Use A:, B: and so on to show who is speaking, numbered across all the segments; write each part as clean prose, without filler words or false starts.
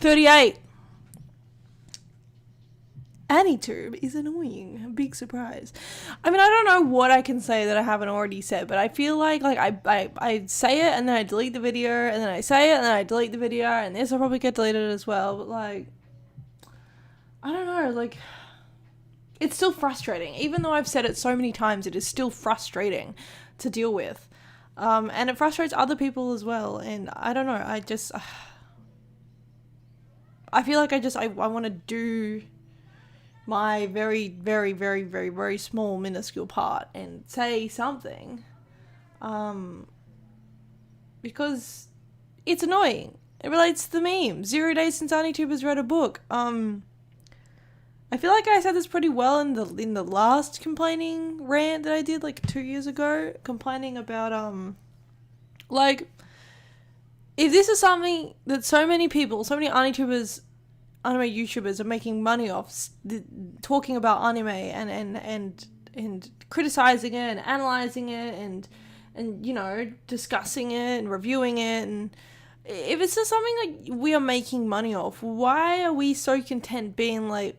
A: 38. Anitube is annoying. Big surprise. I mean, I don't know what I can say that I haven't already said, but I feel like I say it and then I delete the video, and then I say it and then I delete the video, and this will probably get deleted as well, but like, I don't know, like, it's still frustrating. Even though I've said it so many times, it is still frustrating to deal with. And it frustrates other people as well, and I don't know, I feel like I want to do my very, very, very, very, very small, minuscule part and say something, because it's annoying. It relates to the meme. 0 days since Anitube has read a book. I feel like I said this pretty well in the last complaining rant that I did like 2 years ago, complaining about like, if this is something that so many people, so many anime YouTubers are making money off, talking about anime and criticizing it and analyzing it and you know, discussing it and reviewing it, and if it's just something like we are making money off, why are we so content being like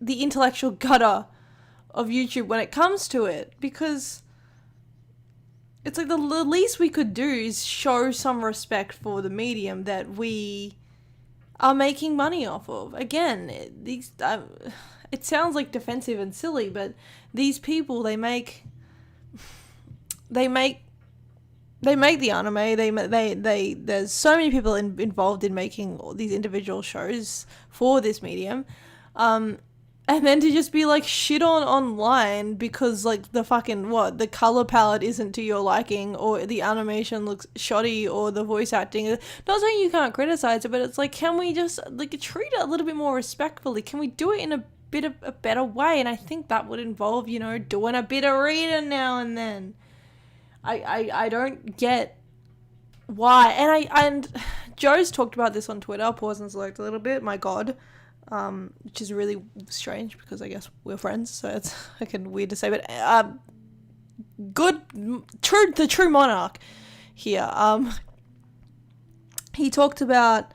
A: the intellectual gutter of YouTube when it comes to it? Because it's like the least we could do is show some respect for the medium that we are making money off of. Again, it sounds like defensive and silly, but these people, they make the anime. There's so many people involved in making these individual shows for this medium, and then to just be like shit on online because like the fucking the color palette isn't to your liking, or the animation looks shoddy, or the voice acting. Not saying you can't criticize it, but it's like, can we just like treat it a little bit more respectfully? Can we do it in a bit of a better way? And I think that would involve, you know, doing a bit of reading now and then. I don't get why, and Joe's talked about this on Twitter. Pause and select a little bit. My God. Which is really strange because I guess we're friends, so it's fucking weird to say, but the true monarch here. He talked about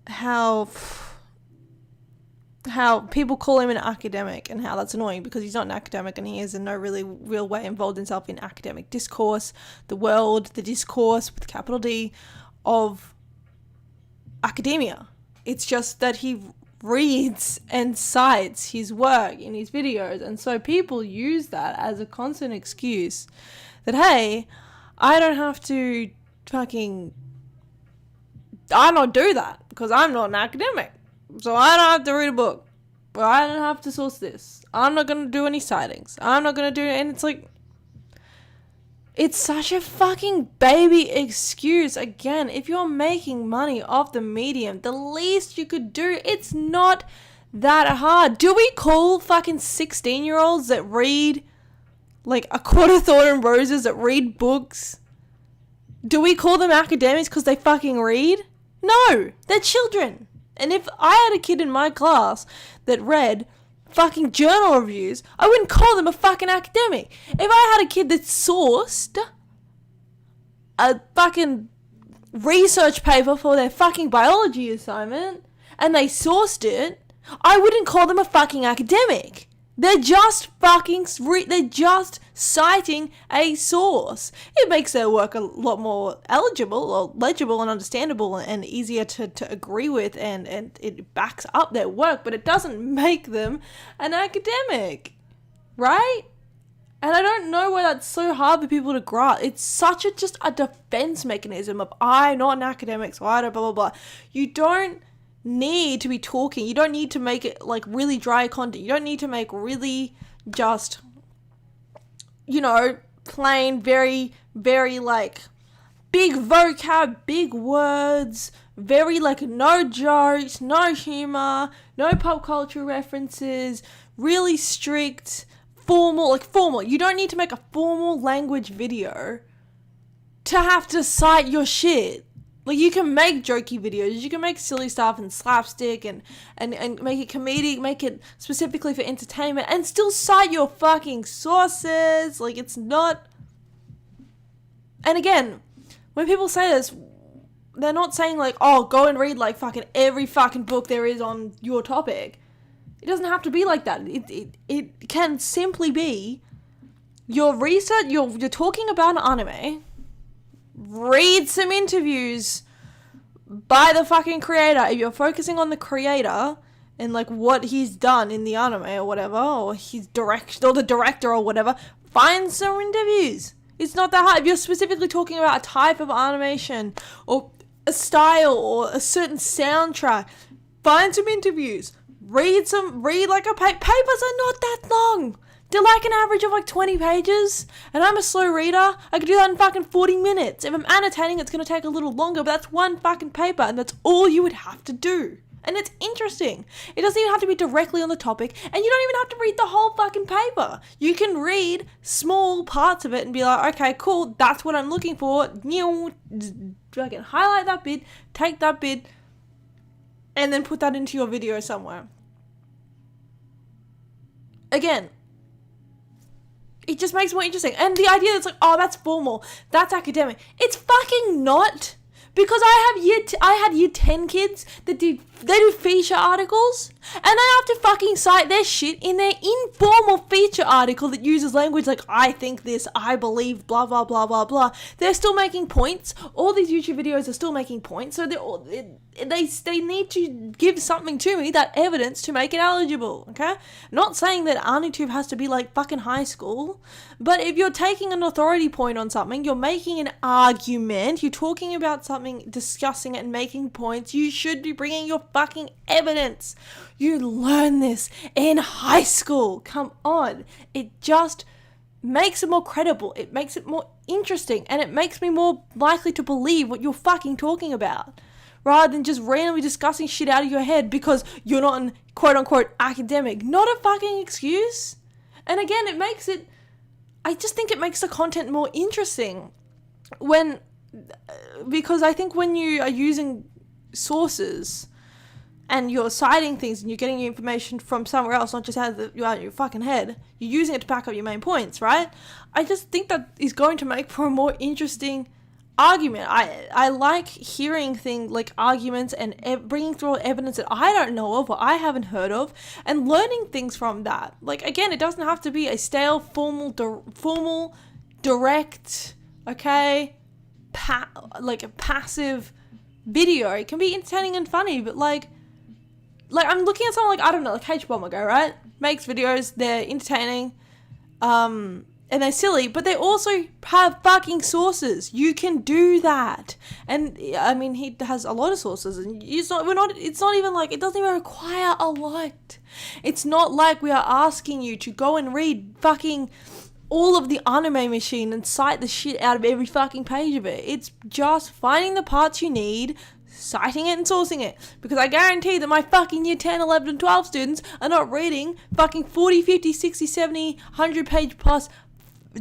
A: how people call him an academic and how that's annoying because he's not an academic and he is in no really real way involved himself in academic discourse, the discourse with capital D of academia. It's just that he reads and cites his work in his videos, and so people use that as a constant excuse that, hey, I don't have to I don't do that because I'm not an academic, so I don't have to read a book, or I don't have to source this, I'm not going to do any sightings, I'm not going to do it. And it's like, it's such a fucking baby excuse. Again, if you're making money off the medium, the least you could do, it's not that hard. Do we call fucking 16-year-olds that read like A Quarter Thorn and Roses, that read books, do we call them academics because they fucking read? No, they're children. And if I had a kid in my class that read fucking journal reviews, I wouldn't call them a fucking academic. If I had a kid that sourced a fucking research paper for their fucking biology assignment and they sourced it, I wouldn't call them a fucking academic. They're just they're just citing a source. It makes their work a lot more legible and understandable and easier to agree with, and it backs up their work, but it doesn't make them an academic, right? And I don't know why that's so hard for people to grasp. It's such just a defense mechanism of, I'm not an academic, so I don't blah, blah, blah. You don't need to be talking. You don't need to make it like really dry content. You don't need to make really just, you know, plain, very, very like big vocab, big words, very like no jokes, no humor, no pop culture references, really strict, formal. You don't need to make a formal language video to have to cite your shit. Like, you can make jokey videos, you can make silly stuff and slapstick and make it comedic, make it specifically for entertainment, and still cite your fucking sources. Like, it's not... And again, when people say this, they're not saying like, oh, go and read like fucking every fucking book there is on your topic. It doesn't have to be like that. It can simply be your research, you're talking about an anime, read some interviews by the fucking creator. If you're focusing on the creator and like what he's done in the anime or whatever, or his or the director or whatever, find some interviews. It's not that hard. If you're specifically talking about a type of animation or a style or a certain soundtrack, find some interviews. Read like a papers are not that long. They're like an average of like 20 pages, and I'm a slow reader. I could do that in fucking 40 minutes. If I'm annotating, it's going to take a little longer, but that's one fucking paper, and that's all you would have to do. And it's interesting. It doesn't even have to be directly on the topic, and you don't even have to read the whole fucking paper. You can read small parts of it and be like, okay, cool, that's what I'm looking for. Fucking highlight that bit, take that bit, and then put that into your video somewhere. Again, it just makes it more interesting. And the idea that's like, oh, that's formal, that's academic. It's fucking not. Because I had year 10 kids that do feature articles, and they have to fucking cite their shit in their informal feature article that uses language like, I think this, I believe, blah, blah, blah, blah, blah. They're still making points. All these YouTube videos are still making points, so they need to give something to me, that evidence, to make it eligible, okay? Not saying that Anitube has to be like fucking high school, but if you're taking an authority point on something, you're making an argument, you're talking about something, discussing it and making points, you should be bringing your fucking evidence. You learn this in high school. Come on. It just makes it more credible. It makes it more interesting, and it makes me more likely to believe what you're fucking talking about, rather than just randomly discussing shit out of your head because you're not an quote-unquote academic. Not a fucking excuse. And again, I just think it makes the content more interesting because I think when you are using sources and you're citing things and you're getting your information from somewhere else, not just out of your fucking head, you're using it to back up your main points, right? I just think that is going to make for a more interesting argument. I like hearing things like arguments and bringing through evidence that I don't know of or I haven't heard of, and learning things from that. Like, again, it doesn't have to be a stale, formal, direct, okay, like a passive video. It can be entertaining and funny, but like I'm looking at someone like, I don't know, like H-Bomber guy, right? Makes videos, they're entertaining, and they're silly, but they also have fucking sources. You can do that. And I mean, he has a lot of sources, and it's not even like, it doesn't even require a lot. It's not like we are asking you to go and read fucking all of the Anime Machine and cite the shit out of every fucking page of it. It's just finding the parts you need, citing it and sourcing it. Because I guarantee that my fucking year 10, 11, and 12 students are not reading fucking 40, 50, 60, 70, 100 page plus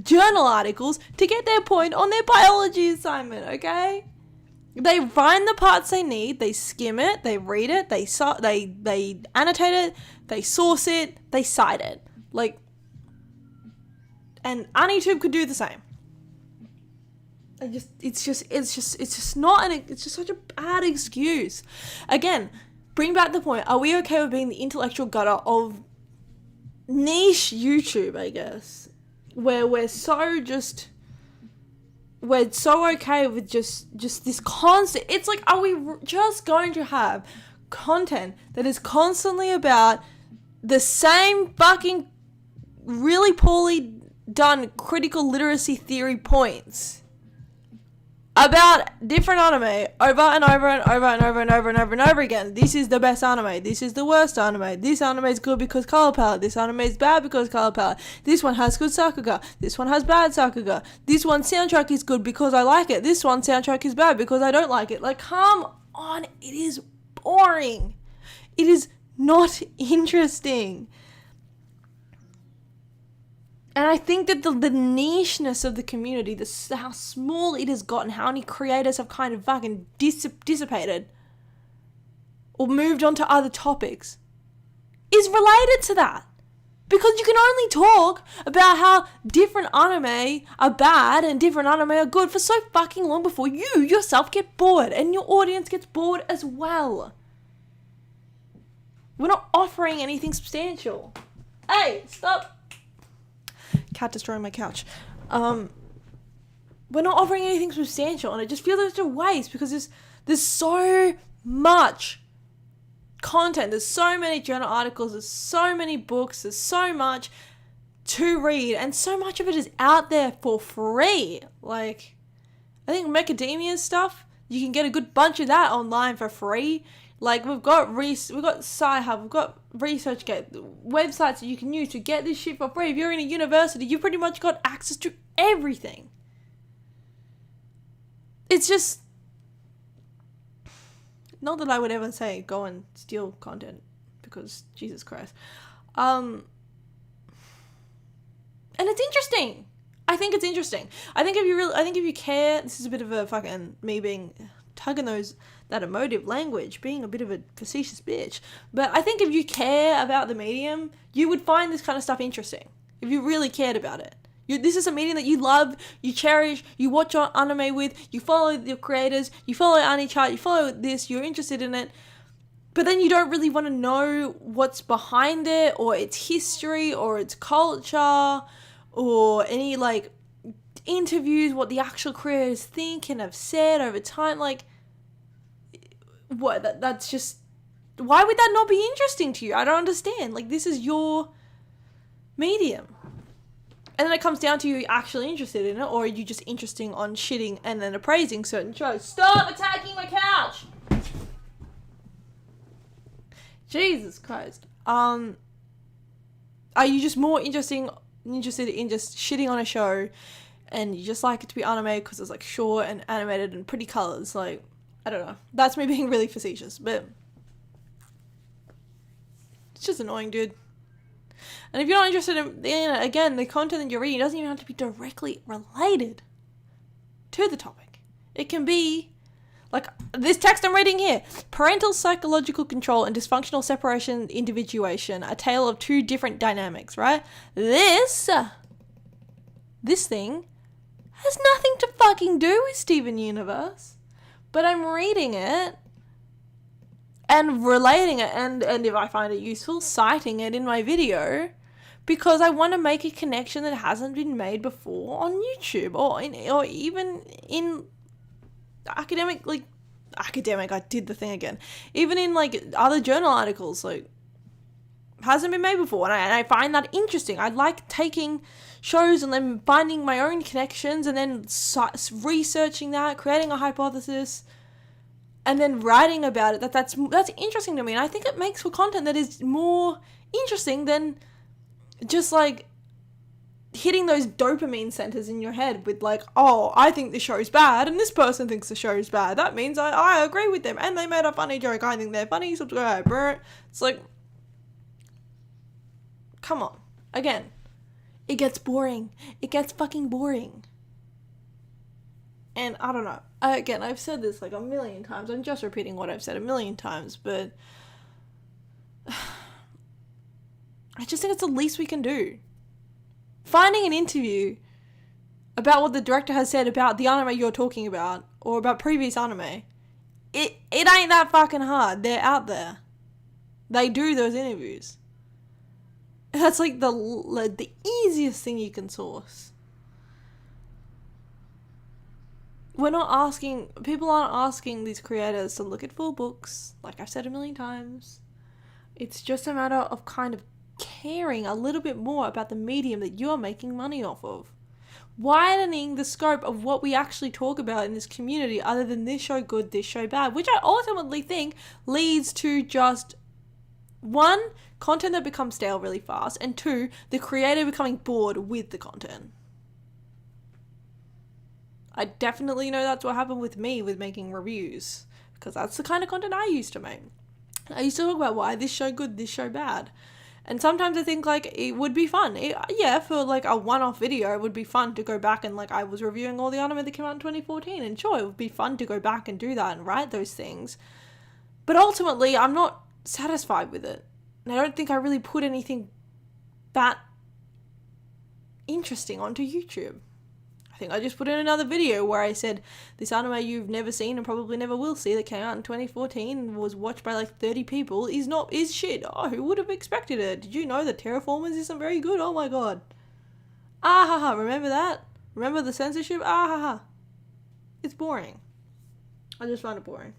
A: journal articles to get their point on their biology assignment, okay? They find the parts they need, they skim it, they read it, they annotate it, they source it, they cite it. Like, and Anitube could do the same. It's just such a bad excuse. Again, bring back the point. Are we okay with being the intellectual gutter of niche YouTube, I guess? Where we're so okay with just this constant, it's like, are we just going to have content that is constantly about the same fucking really poorly done critical literacy theory points about different anime over and over and over and over and over and over and over again? This is the best anime. This is the worst anime. This anime is good because color palette. This anime is bad because color palette. This one has good sakuga. This one has bad sakuga. This one soundtrack is good because I like it. This one soundtrack is bad because I don't like it. Like, come on. It is boring. It is not interesting. And I think that the nicheness of the community, how small it has gotten, how many creators have kind of fucking dissipated or moved on to other topics, is related to that. Because you can only talk about how different anime are bad and different anime are good for so fucking long before you yourself get bored and your audience gets bored as well. We're not offering anything substantial. Hey, stop. Cat destroying my couch. We're not offering anything substantial, and I just feel like it's a waste because there's so much content, there's so many journal articles, there's so many books, there's so much to read, and so much of it is out there for free. Like, I think MECHADEMIA stuff, you can get a good bunch of that online for free. Like, we've got Sci-Hub, we've got ResearchGate, websites that you can use to get this shit for free. If you're in a university, you've pretty much got access to everything. It's just, not that I would ever say go and steal content, because Jesus Christ. And it's interesting. I think it's interesting. I think if you care, this is a bit of a fucking me being tugging that emotive language, being a bit of a facetious bitch. But I think if you care about the medium, you would find this kind of stuff interesting. If you really cared about it. This is a medium that you love, you cherish, you watch your anime with, you follow your creators, you follow Anitube, you follow this, you're interested in it, but then you don't really want to know what's behind it, or its history, or its culture, or any, like, interviews, what the actual creators think and have said over time. Like, what? That's just, why would that not be interesting to you? I don't understand. Like, this is your medium. And then it comes down to you actually interested in it, or are you just interested on shitting and then appraising certain shows? Stop attacking my couch! Jesus Christ. Are you just more interested in just shitting on a show, and you just like it to be anime because it's like short and animated and pretty colors? Like, I don't know. That's me being really facetious, but it's just annoying, dude. And if you're not interested in, again, the content that you're reading doesn't even have to be directly related to the topic. It can be, like, this text I'm reading here. Parental psychological control and dysfunctional separation individuation. A tale of two different dynamics, right? This thing has nothing to fucking do with Steven Universe. But I'm reading it and relating it, and if I find it useful, citing it in my video, because I want to make a connection that hasn't been made before on YouTube, or even in academic, I did the thing again, even in, like, other journal articles, like, hasn't been made before, and I find that interesting. I like taking shows and then finding my own connections, and then researching that, creating a hypothesis, and then writing about it. That's interesting to me, and I think it makes for content that is more interesting than just, like, hitting those dopamine centers in your head with, like, oh, I think the show's bad, and this person thinks the show's bad. That means I agree with them, and they made a funny joke. I think they're funny. Subscribe, bro. It's like, come on. Again, it gets boring. It gets fucking boring. And I don't know. Again, I've said this like a million times. I'm just repeating what I've said a million times, but I just think it's the least we can do. Finding an interview about what the director has said about the anime you're talking about, or about previous anime, it ain't that fucking hard. They're out there. They do those interviews. That's like the easiest thing you can source. People aren't asking these creators to look at full books, like I've said a million times. It's just a matter of kind of caring a little bit more about the medium that you're making money off of. Widening the scope of what we actually talk about in this community, other than this show good, this show bad, which I ultimately think leads to just, one, content that becomes stale really fast, and two, the creator becoming bored with the content. I definitely know that's what happened with me with making reviews, because that's the kind of content I used to make. I used to talk about why this show good, this show bad. And sometimes I think, like, it would be fun. For, like, a one-off video, it would be fun to go back and, like, I was reviewing all the anime that came out in 2014, and sure, it would be fun to go back and do that and write those things. But ultimately, I'm not satisfied with it. And I don't think I really put anything that interesting onto YouTube. I think I just put in another video where I said this anime you've never seen and probably never will see that came out in 2014 and was watched by like 30 people is shit. Oh, who would have expected it? Did you know that Terraformers isn't very good? Oh my god. Ah ha ha, remember that? Remember the censorship? Ah ha ha. It's boring. I just find it boring.